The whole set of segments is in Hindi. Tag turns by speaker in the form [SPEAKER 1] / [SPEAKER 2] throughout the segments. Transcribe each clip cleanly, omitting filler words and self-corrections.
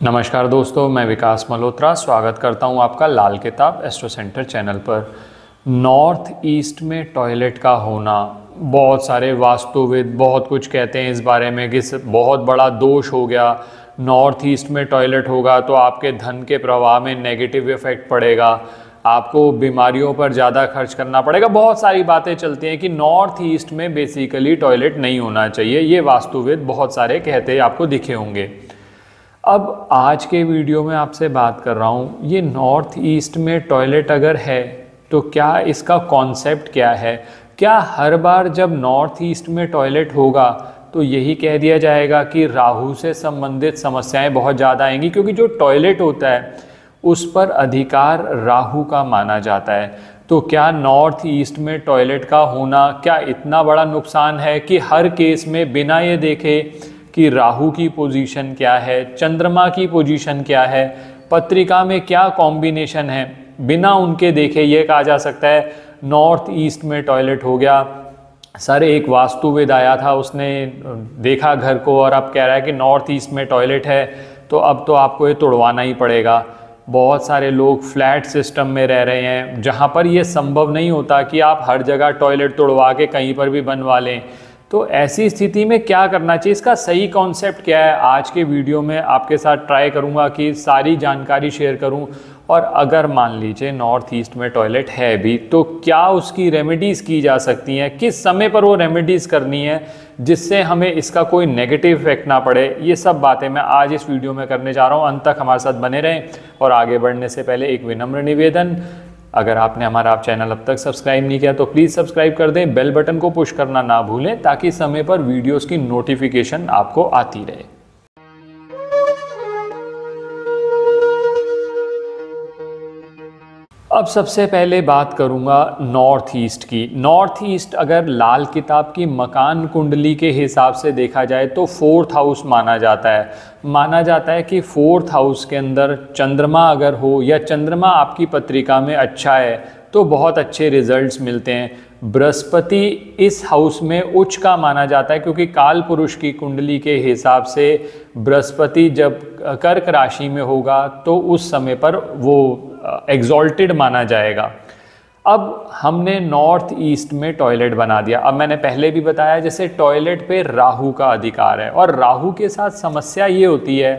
[SPEAKER 1] नमस्कार दोस्तों, मैं विकास मल्होत्रा स्वागत करता हूं आपका लाल किताब एस्ट्रो सेंटर चैनल पर। नॉर्थ ईस्ट में टॉयलेट का होना, बहुत सारे वास्तुविद बहुत कुछ कहते हैं इस बारे में कि बहुत बड़ा दोष हो गया। नॉर्थ ईस्ट में टॉयलेट होगा तो आपके धन के प्रवाह में नेगेटिव इफेक्ट पड़ेगा, आपको बीमारियों पर ज़्यादा खर्च करना पड़ेगा। बहुत सारी बातें चलती हैं कि नॉर्थ ईस्ट में बेसिकली टॉयलेट नहीं होना चाहिए। ये वास्तुविद बहुत सारे कहते आपको दिखे होंगे। अब आज के वीडियो में आपसे बात कर रहा हूँ, ये नॉर्थ ईस्ट में टॉयलेट अगर है तो क्या इसका कॉन्सेप्ट क्या है। क्या हर बार जब नॉर्थ ईस्ट में टॉयलेट होगा तो यही कह दिया जाएगा कि राहु से संबंधित समस्याएं बहुत ज़्यादा आएंगी, क्योंकि जो टॉयलेट होता है उस पर अधिकार राहु का माना जाता है। तो क्या नॉर्थ ईस्ट में टॉयलेट का होना क्या इतना बड़ा नुकसान है कि हर केस में बिना ये देखे कि राहु की पोजीशन क्या है, चंद्रमा की पोजीशन क्या है, पत्रिका में क्या कॉम्बिनेशन है, बिना उनके देखे ये कहा जा सकता है नॉर्थ ईस्ट में टॉयलेट हो गया। सर, एक वास्तुविद आया था, उसने देखा घर को और अब कह रहा है कि नॉर्थ ईस्ट में टॉयलेट है तो अब तो आपको ये तोड़वाना ही पड़ेगा। बहुत सारे लोग फ्लैट सिस्टम में रह रहे हैं जहाँ पर ये संभव नहीं होता कि आप हर जगह टॉयलेट तोड़वा के कहीं पर भी बनवा लें। तो ऐसी स्थिति में क्या करना चाहिए, इसका सही कॉन्सेप्ट क्या है, आज के वीडियो में आपके साथ ट्राई करूंगा कि सारी जानकारी शेयर करूं। और अगर मान लीजिए नॉर्थ ईस्ट में टॉयलेट है भी तो क्या उसकी रेमेडीज़ की जा सकती हैं, किस समय पर वो रेमेडीज़ करनी है जिससे हमें इसका कोई नेगेटिव इफेक्ट ना पड़े। ये सब बातें मैं आज इस वीडियो में करने जा रहा हूँ। अंत तक हमारे साथ बने रहें। और आगे बढ़ने से पहले एक विनम्र निवेदन, अगर आपने हमारा चैनल अब तक सब्सक्राइब नहीं किया तो प्लीज़ सब्सक्राइब कर दें, बेल बटन को पुश करना ना भूलें ताकि समय पर वीडियोस की नोटिफिकेशन आपको आती रहे। अब सबसे पहले बात करूंगा नॉर्थ ईस्ट की। नॉर्थ ईस्ट अगर लाल किताब की मकान कुंडली के हिसाब से देखा जाए तो फोर्थ हाउस माना जाता है। माना जाता है कि फोर्थ हाउस के अंदर चंद्रमा अगर हो या चंद्रमा आपकी पत्रिका में अच्छा है तो बहुत अच्छे रिजल्ट्स मिलते हैं। बृहस्पति इस हाउस में उच्च का माना जाता है, क्योंकि काल पुरुष की कुंडली के हिसाब से बृहस्पति जब कर्क राशि में होगा तो उस समय पर वो एग्जॉल्टेड माना जाएगा। अब हमने नॉर्थ ईस्ट में टॉयलेट बना दिया। अब मैंने पहले भी बताया जैसे टॉयलेट पे राहु का अधिकार है, और राहु के साथ समस्या ये होती है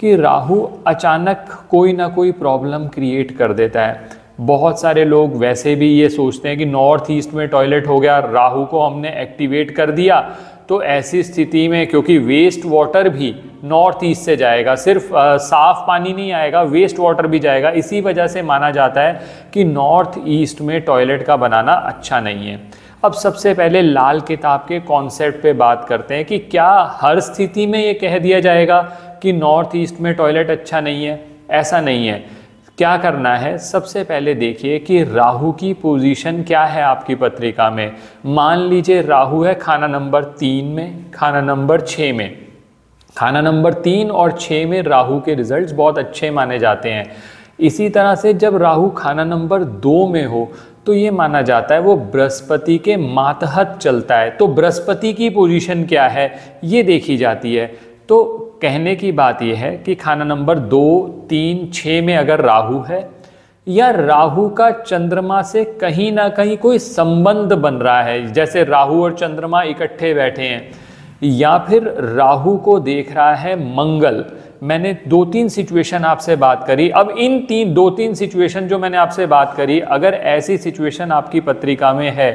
[SPEAKER 1] कि राहु अचानक कोई ना कोई प्रॉब्लम क्रिएट कर देता है। बहुत सारे लोग वैसे भी ये सोचते हैं कि नॉर्थ ईस्ट में टॉयलेट हो गया, राहु को हमने एक्टिवेट कर दिया, तो ऐसी स्थिति में क्योंकि वेस्ट वाटर भी नॉर्थ ईस्ट से जाएगा, सिर्फ साफ पानी नहीं आएगा, वेस्ट वाटर भी जाएगा। इसी वजह से माना जाता है कि नॉर्थ ईस्ट में टॉयलेट का बनाना अच्छा नहीं है। अब सबसे पहले लाल किताब के कॉन्सेप्ट पे बात करते हैं कि क्या हर स्थिति में ये कह दिया जाएगा कि नॉर्थ ईस्ट में टॉयलेट अच्छा नहीं है। ऐसा नहीं है। क्या करना है, सबसे पहले देखिए कि राहु की पोजीशन क्या है आपकी पत्रिका में। मान लीजिए राहु है खाना नंबर 3 में, खाना नंबर 6 में। खाना नंबर 3 और 6 में राहु के रिजल्ट्स बहुत अच्छे माने जाते हैं। इसी तरह से जब राहु खाना नंबर 2 में हो तो ये माना जाता है वो बृहस्पति के मातहत चलता है। तो बृहस्पति की पोजीशन क्या है ये देखी जाती है। तो कहने की बात यह है कि खाना नंबर 2, 3, 6 में अगर राहु है या राहु का चंद्रमा से कहीं ना कहीं कोई संबंध बन रहा है, जैसे राहु और चंद्रमा इकट्ठे बैठे हैं, या फिर राहु को देख रहा है मंगल। मैंने 2-3 सिचुएशन आपसे बात करी। अब इन 2-3 सिचुएशन जो मैंने आपसे बात करी, अगर ऐसी सिचुएशन आपकी पत्रिका में है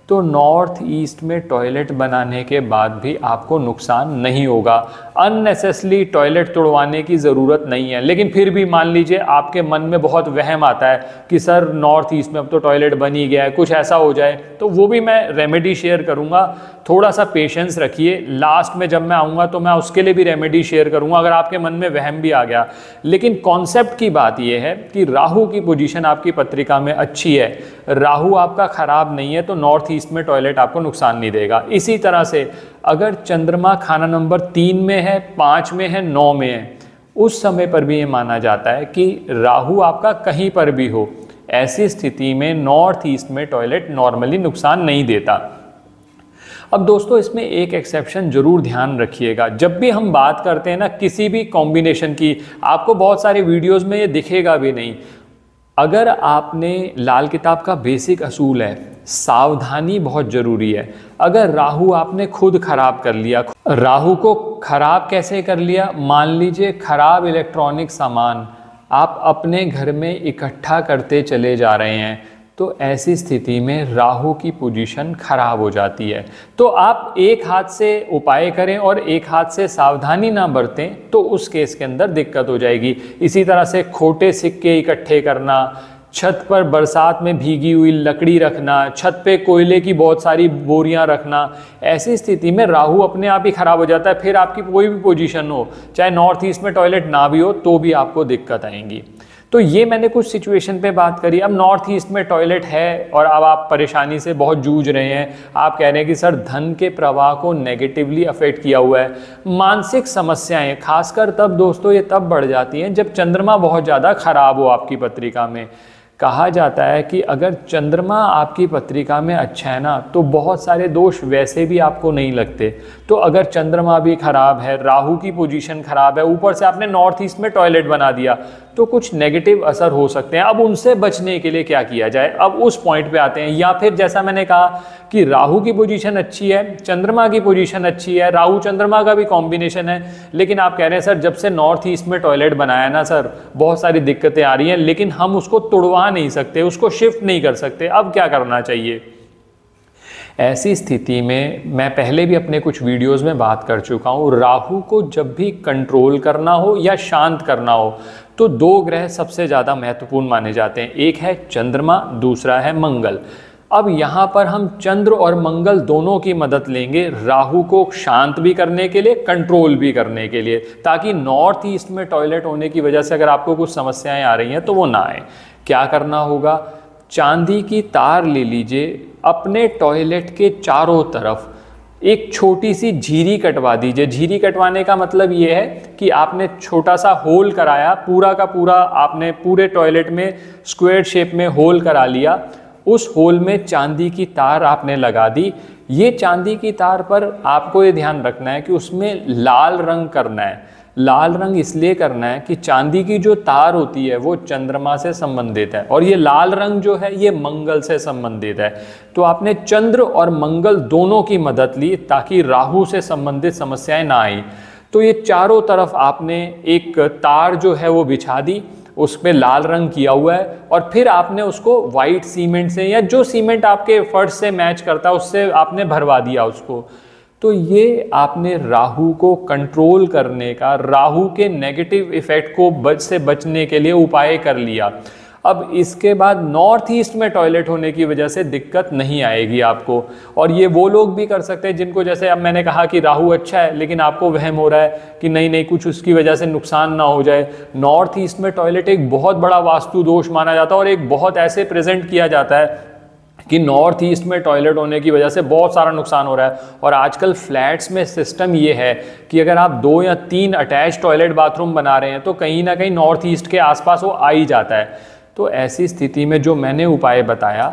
[SPEAKER 1] तो नॉर्थ ईस्ट में टॉयलेट बनाने के बाद भी आपको नुकसान नहीं होगा। अननेसेसरी टॉयलेट तोड़वाने की ज़रूरत नहीं है। लेकिन फिर भी मान लीजिए आपके मन में बहुत वहम आता है कि सर नॉर्थ ईस्ट में अब तो टॉयलेट बन ही गया है, कुछ ऐसा हो जाए, तो वो भी मैं रेमेडी शेयर करूँगा। थोड़ा सा पेशेंस रखिए, लास्ट में जब मैं आऊँगा तो मैं उसके लिए भी रेमेडी शेयर करूँगा अगर आपके मन में वहम भी आ गया। लेकिन कॉन्सेप्ट की बात यह है कि राहु की पोजीशन आपकी पत्रिका में अच्छी है, राहु आपका खराब नहीं है, तो नॉर्थ ईस्ट में टॉयलेट आपको नुकसान नहीं देगा। इसी तरह से अगर चंद्रमा खाना नंबर 3 में है, 5 में है, 9 में है, उस समय पर भी ये माना जाता है कि राहु आपका कहीं पर भी हो, ऐसी स्थिति में नॉर्थ ईस्ट में टॉयलेट नॉर्मली नुकसान नहीं देता। अब दोस्तों इसमें एक एक्सेप्शन ज़रूर ध्यान रखिएगा, जब भी हम बात करते हैं ना किसी भी कॉम्बिनेशन की, आपको बहुत सारे वीडियोस में ये दिखेगा भी नहीं, अगर आपने लाल किताब का बेसिक असूल है, सावधानी बहुत ज़रूरी है। अगर राहु आपने खुद खराब कर लिया, राहु को खराब कैसे कर लिया, मान लीजिए खराब इलेक्ट्रॉनिक सामान आप अपने घर में इकट्ठा करते चले जा रहे हैं, तो ऐसी स्थिति में राहु की पोजीशन खराब हो जाती है। तो आप एक हाथ से उपाय करें और एक हाथ से सावधानी ना बरतें, तो उस केस के अंदर दिक्कत हो जाएगी। इसी तरह से खोटे सिक्के इकट्ठे करना, छत पर बरसात में भीगी हुई लकड़ी रखना, छत पे कोयले की बहुत सारी बोरियां रखना, ऐसी स्थिति में राहु अपने आप ही खराब हो जाता है। फिर आपकी कोई भी पोजीशन हो, चाहे नॉर्थ ईस्ट में टॉयलेट ना भी हो, तो भी आपको दिक्कत आएंगी। तो ये मैंने कुछ सिचुएशन पे बात करी। अब नॉर्थ ईस्ट में टॉयलेट है और अब आप परेशानी से बहुत जूझ रहे हैं, आप कह रहे हैं कि सर धन के प्रवाह को नेगेटिवली अफेक्ट किया हुआ है। मानसिक समस्याएं खासकर तब दोस्तों ये तब बढ़ जाती हैं जब चंद्रमा बहुत ज़्यादा खराब हो आपकी पत्रिका में। कहा जाता है कि अगर चंद्रमा आपकी पत्रिका में अच्छा है ना, तो बहुत सारे दोष वैसे भी आपको नहीं लगते। तो अगर चंद्रमा भी खराब है, राहु की पोजीशन खराब है, ऊपर से आपने नॉर्थ ईस्ट में टॉयलेट बना दिया, तो कुछ नेगेटिव असर हो सकते हैं। अब उनसे बचने के लिए क्या किया जाए, अब उस पॉइंट पे आते हैं। या फिर जैसा मैंने कहा कि राहु की पोजीशन अच्छी है, चंद्रमा की पोजीशन अच्छी है, राहु चंद्रमा का भी कॉम्बिनेशन है, लेकिन आप कह रहे हैं सर जब से नॉर्थ ईस्ट में टॉयलेट बनाया ना सर, बहुत सारी दिक्कतें आ रही हैं, लेकिन हम उसको तोड़वा नहीं सकते, उसको शिफ्ट नहीं कर सकते, अब क्या करना चाहिए। ऐसी स्थिति में मैं पहले भी अपने कुछ वीडियोस में बात कर चुका हूँ, राहु को जब भी कंट्रोल करना हो या शांत करना हो, तो दो ग्रह सबसे ज़्यादा महत्वपूर्ण माने जाते हैं, एक है चंद्रमा, दूसरा है मंगल। अब यहाँ पर हम चंद्र और मंगल दोनों की मदद लेंगे राहु को शांत भी करने के लिए, कंट्रोल भी करने के लिए, ताकि नॉर्थ ईस्ट में टॉयलेट होने की वजह से अगर आपको कुछ समस्याएं आ रही हैं तो वो ना आए। क्या करना होगा, चांदी की तार ले लीजिए, अपने टॉयलेट के चारों तरफ एक छोटी सी झीरी कटवा दीजिए। झीरी कटवाने का मतलब ये है कि आपने छोटा सा होल कराया, पूरा का पूरा आपने पूरे टॉयलेट में स्क्वायर शेप में होल करा लिया, उस होल में चांदी की तार आपने लगा दी। ये चांदी की तार पर आपको ये ध्यान रखना है कि उसमें लाल रंग करना है। लाल रंग इसलिए करना है कि चांदी की जो तार होती है वो चंद्रमा से संबंधित है और ये लाल रंग जो है ये मंगल से संबंधित है। तो आपने चंद्र और मंगल दोनों की मदद ली ताकि राहु से संबंधित समस्याएं ना आई। तो ये चारों तरफ आपने एक तार जो है वो बिछा दी, उस पर लाल रंग किया हुआ है, और फिर आपने उसको वाइट सीमेंट से या जो सीमेंट आपके फर्श से मैच करता है उससे आपने भरवा दिया उसको। तो ये आपने राहु को कंट्रोल करने का, राहु के नेगेटिव इफेक्ट को से बचने के लिए उपाय कर लिया। अब इसके बाद नॉर्थ ईस्ट में टॉयलेट होने की वजह से दिक्कत नहीं आएगी आपको। और ये वो लोग भी कर सकते हैं जिनको, जैसे अब मैंने कहा कि राहु अच्छा है लेकिन आपको वहम हो रहा है कि नहीं नहीं कुछ उसकी वजह से नुकसान ना हो जाए। नॉर्थ ईस्ट में टॉयलेट एक बहुत बड़ा वास्तु दोष माना जाता है और एक बहुत ऐसे प्रेजेंट किया जाता है कि नॉर्थ ईस्ट में टॉयलेट होने की वजह से बहुत सारा नुकसान हो रहा है। और आजकल फ्लैट्स में सिस्टम ये है कि अगर आप 2 या 3 अटैच टॉयलेट बाथरूम बना रहे हैं तो कहीं ना कहीं नॉर्थ ईस्ट के आसपास वो आ ही जाता है। तो ऐसी स्थिति में जो मैंने उपाय बताया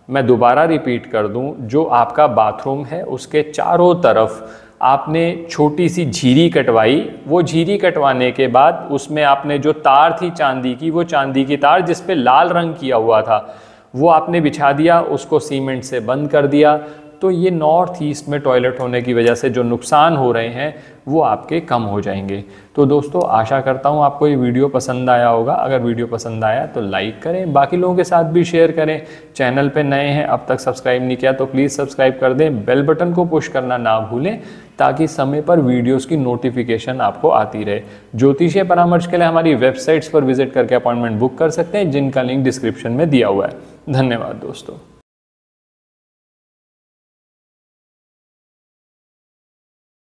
[SPEAKER 1] मैं दोबारा रिपीट कर दूं, जो आपका बाथरूम है उसके चारों तरफ आपने छोटी सी झीरी कटवाई। वो झीरी कटवाने के बाद उसमें आपने जो तार थी चांदी की, वो चांदी की तार जिस पे लाल रंग किया हुआ था वो आपने बिछा दिया, उसको सीमेंट से बंद कर दिया। तो ये नॉर्थ ईस्ट में टॉयलेट होने की वजह से जो नुकसान हो रहे हैं वो आपके कम हो जाएंगे। तो दोस्तों आशा करता हूँ आपको ये वीडियो पसंद आया होगा। अगर वीडियो पसंद आया तो लाइक करें, बाकी लोगों के साथ भी शेयर करें। चैनल पे नए हैं, अब तक सब्सक्राइब नहीं किया तो प्लीज़ सब्सक्राइब कर दें, बेल बटन को पुश करना ना भूलें ताकि समय पर वीडियोस की नोटिफिकेशन आपको आती रहे। ज्योतिषीय परामर्श के लिए हमारी वेबसाइट्स पर विजिट करके अपॉइंटमेंट बुक कर सकते हैं, जिनका लिंक डिस्क्रिप्शन में दिया हुआ है। धन्यवाद दोस्तों।